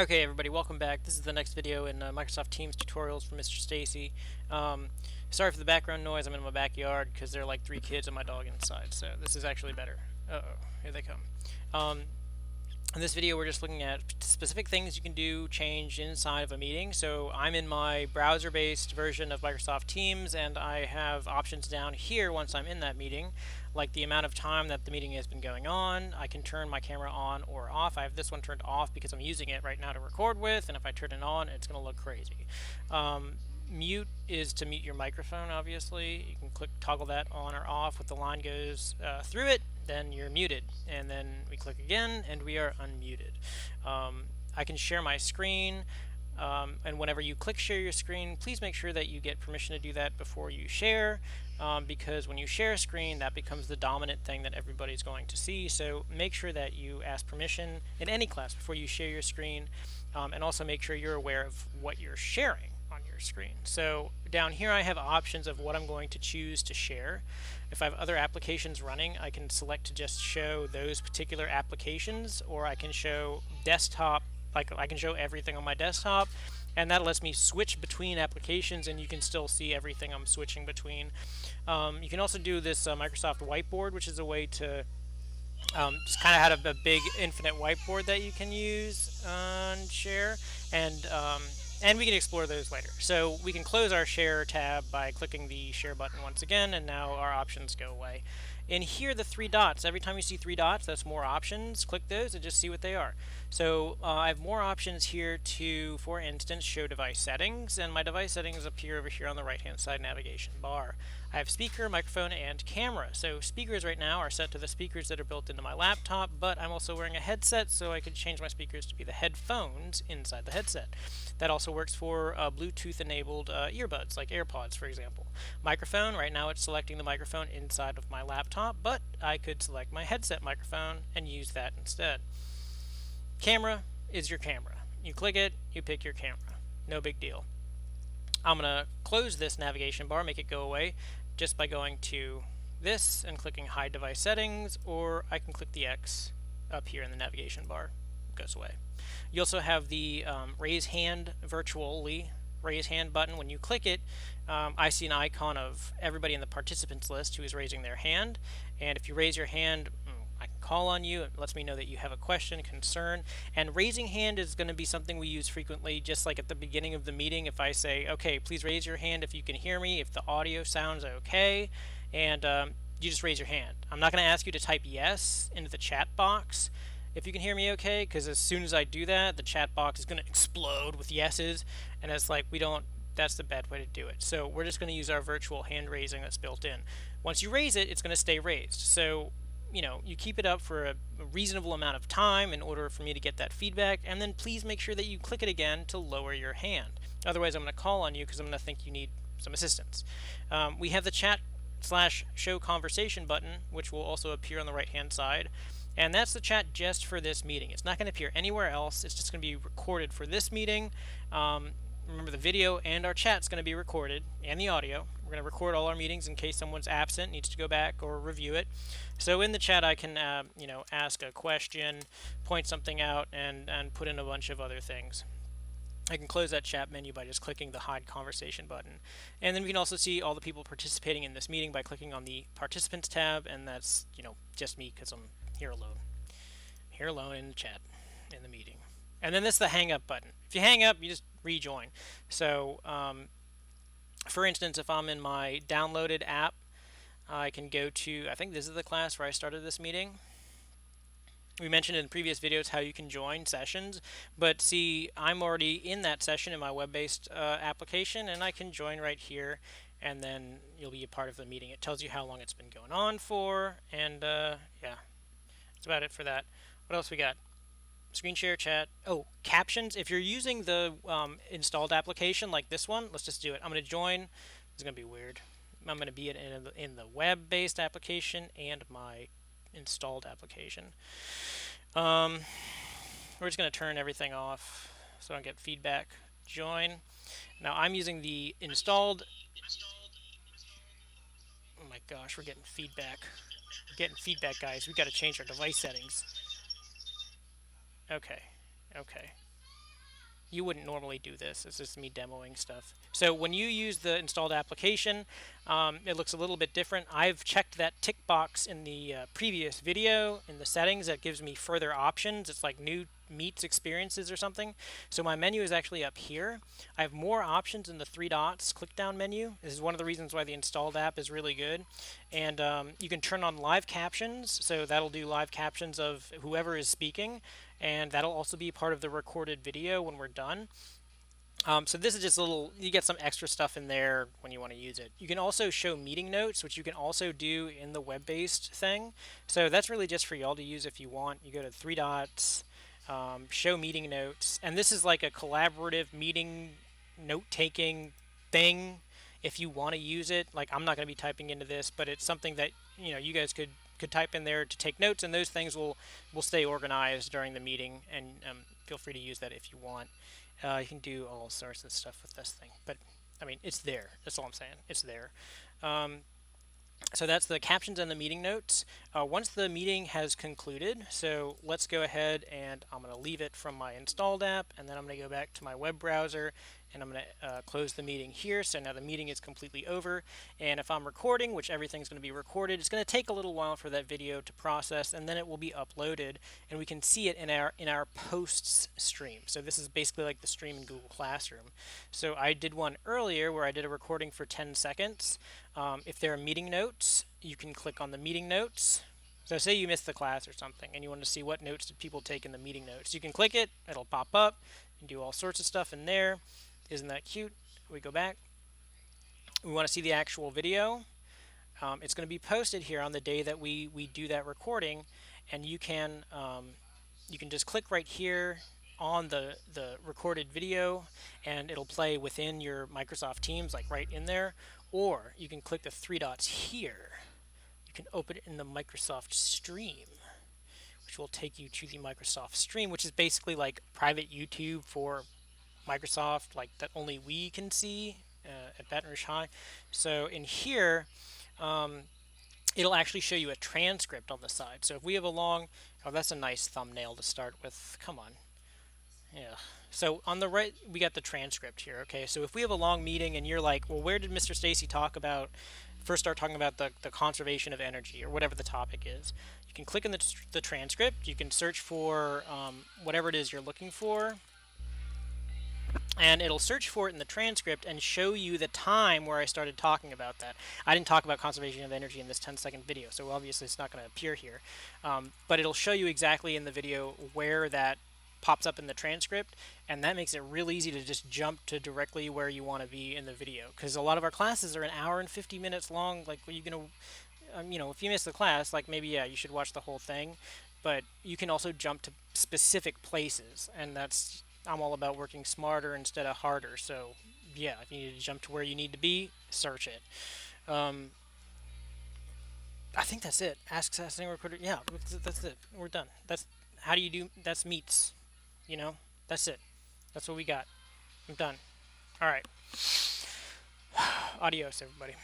Okay, everybody, welcome back. This is the next video in Microsoft Teams tutorials from Mr. Stacy. Sorry for the background noise. I'm in my backyard because there are like 3 kids and my dog inside, so this is actually better. Uh-oh, here they come. In this video, we're just looking at specific things you can do, change inside of a meeting. So I'm in my browser-based version of Microsoft Teams, and I have options down here once I'm in that meeting, like the amount of time that the meeting has been going on. I can turn my camera on or off. I have this one turned off because I'm using it right now to record with, and if I turn it on, it's going to look crazy. Mute is to mute your microphone, obviously. You can toggle that on or off. When the line goes through it, then you're muted. And then we click again, and we are unmuted. I can share my screen, and whenever you click share your screen, please make sure that you get permission to do that before you share, because when you share a screen, that becomes the dominant thing that everybody's going to see. So make sure that you ask permission in any class before you share your screen, and also make sure you're aware of what you're sharing on your screen. So down here I have options of what I'm going to choose to share. If I have other applications running, I can select to just show those particular applications, or I can show desktop, like I can show everything on my desktop, and that lets me switch between applications and you can still see everything I'm switching between. You can also do this Microsoft Whiteboard, which is a way to just kind of have a big infinite whiteboard that you can use and share, and we can explore those later. So we can close our share tab by clicking the share button once again, and now our options go away. In here, the 3 dots, every time you see 3 dots, that's more options. Click those and just see what they are. So I have more options here to, for instance, show device settings, and my device settings appear over here on the right hand side navigation bar. I have speaker, microphone, and camera. So speakers right now are set to the speakers that are built into my laptop, but I'm also wearing a headset, so I could change my speakers to be the headphones inside the headset. That also works for Bluetooth-enabled earbuds, like AirPods, for example. Microphone, right now it's selecting the microphone inside of my laptop, but I could select my headset microphone and use that instead. Camera is your camera. You click it, you pick your camera. No big deal. I'm going to close this navigation bar, make it go away, just by going to this and clicking Hide Device Settings, or I can click the X up here in the navigation bar. It goes away. You also have the raise hand virtually raise hand button. When you click it, I see an icon of everybody in the participants list who is raising their hand, and if you raise your hand, I can call on you. It lets me know that you have a question, concern, and raising hand is going to be something we use frequently, just like at the beginning of the meeting. If I say, okay, please raise your hand if you can hear me, if the audio sounds okay, and you just raise your hand. I'm not going to ask you to type yes into the chat box if you can hear me okay, because as soon as I do that, the chat box is going to explode with yeses, and it's like that's the bad way to do it. So we're just going to use our virtual hand raising that's built in. Once you raise it, it's going to stay raised. So you keep it up for a reasonable amount of time in order for me to get that feedback, and then please make sure that you click it again to lower your hand. Otherwise, I'm going to call on you because I'm going to think you need some assistance. We have the chat/show conversation button, which will also appear on the right hand side. And that's the chat just for this meeting. It's not going to appear anywhere else. It's just going to be recorded for this meeting. Remember, the video and our chat's going to be recorded, and the audio. We're going to record all our meetings in case someone's absent, needs to go back or review it. So in the chat, I can ask a question, point something out, and put in a bunch of other things. I can close that chat menu by just clicking the Hide Conversation button. And then we can also see all the people participating in this meeting by clicking on the Participants tab, and that's just me because I'm here alone in the chat, in the meeting. And then this is the hang up button. If you hang up, you just rejoin. So for instance, if I'm in my downloaded app, I can go to, I think this is the class where I started this meeting. We mentioned in previous videos how you can join sessions, but see, I'm already in that session in my web-based application, and I can join right here, and then you'll be a part of the meeting. It tells you how long it's been going on for, and yeah, that's about it for that. What else we got? Screen share, chat. Oh, captions. If you're using the installed application like this one, let's just do it. I'm going to join. It's going to be weird. I'm going to be in the web-based application and my installed application. We're just going to turn everything off so I don't get feedback. Join. Now I'm using the installed. Oh my gosh, we're getting feedback. We're getting feedback, guys. We've got to change our device settings. Okay. You wouldn't normally do this. It's just me demoing stuff. So when you use the installed application, it looks a little bit different. I've checked that tick box in the previous video in the settings that gives me further options. It's like new meets experiences or something. So my menu is actually up here. I have more options in the three dots click down menu. This is one of the reasons why the installed app is really good. And you can turn on live captions. So that'll do live captions of whoever is speaking. And that'll also be part of the recorded video when we're done. So this is just a little, you get some extra stuff in there when you want to use it. You can also show meeting notes, which you can also do in the web-based thing. So that's really just for y'all to use if you want. You go to three dots, show meeting notes, and this is like a collaborative meeting note-taking thing if you want to use it. Like I'm not going to be typing into this, but it's something that you guys could type in there to take notes, and those things will stay organized during the meeting. And feel free to use that if you want. You can do all sorts of stuff with this thing, but I mean, it's there. That's all I'm saying. It's there. So that's the captions and the meeting notes. Once the meeting has concluded, so let's go ahead and I'm going to leave it from my installed app, and then I'm going to go back to my web browser, and I'm going to close the meeting here. So now the meeting is completely over, and if I'm recording, which everything's going to be recorded, it's going to take a little while for that video to process, and then it will be uploaded, and we can see it in our posts stream. So this is basically like the stream in Google Classroom. So I did one earlier where I did a recording for 10 seconds. If there are meeting notes, you can click on the meeting notes. So say you missed the class or something and you want to see what notes did people take in the meeting notes. You can click it, it'll pop up, you can do all sorts of stuff in there. Isn't that cute? We go back. We want to see the actual video. It's going to be posted here on the day that we do that recording, and you can just click right here on the recorded video, and it'll play within your Microsoft Teams, like right in there. Or you can click the three dots here. You can open it in the Microsoft Stream, which will take you to the Microsoft Stream, which is basically like private YouTube for Microsoft, like that only we can see at Baton Rouge High. So in here, it'll actually show you a transcript on the side. So if we have a long, oh, that's a nice thumbnail to start with. Come on. Yeah. So on the right, we got the transcript here. Okay. So if we have a long meeting and you're like, well, where did Mr. Stacy talk about, first start talking about the conservation of energy or whatever the topic is, you can click on the transcript. You can search for whatever it is you're looking for, and it'll search for it in the transcript and show you the time where I started talking about that. I didn't talk about conservation of energy in this 10-second video, so obviously it's not going to appear here. But it'll show you exactly in the video where that pops up in the transcript, and that makes it real easy to just jump to directly where you want to be in the video. Because a lot of our classes are an hour and 50 minutes long. Like, are you going to, if you miss the class, like maybe, yeah, you should watch the whole thing. But you can also jump to specific places, and that's, I'm all about working smarter instead of harder. So yeah, if you need to jump to where you need to be, search it. I think that's it. Ask Sassing Recorder. Yeah, that's it. We're done. That's how do you do. That's meets. That's it. That's what we got. I'm done. All right. Adios, everybody.